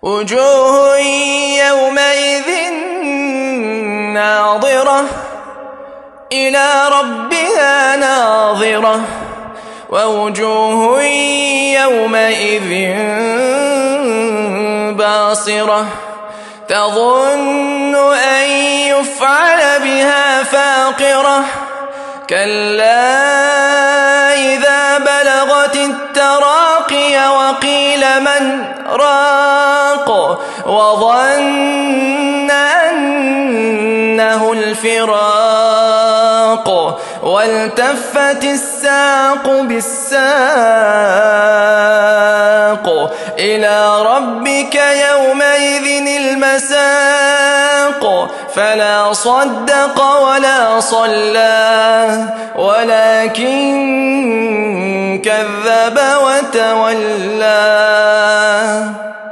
وجوه يومئذ ناظرة إلى ربها ناظرة ووجوه يومئذ باصرة تظن أن يفعل بها فاقرة كلا إذا بلغت التراقي وقيل من راق وظن أنه الفراق والتفت الساق بالساق إلى ربك يومئذ المساق فلا صدق ولا صلى ولكن كذب وتولى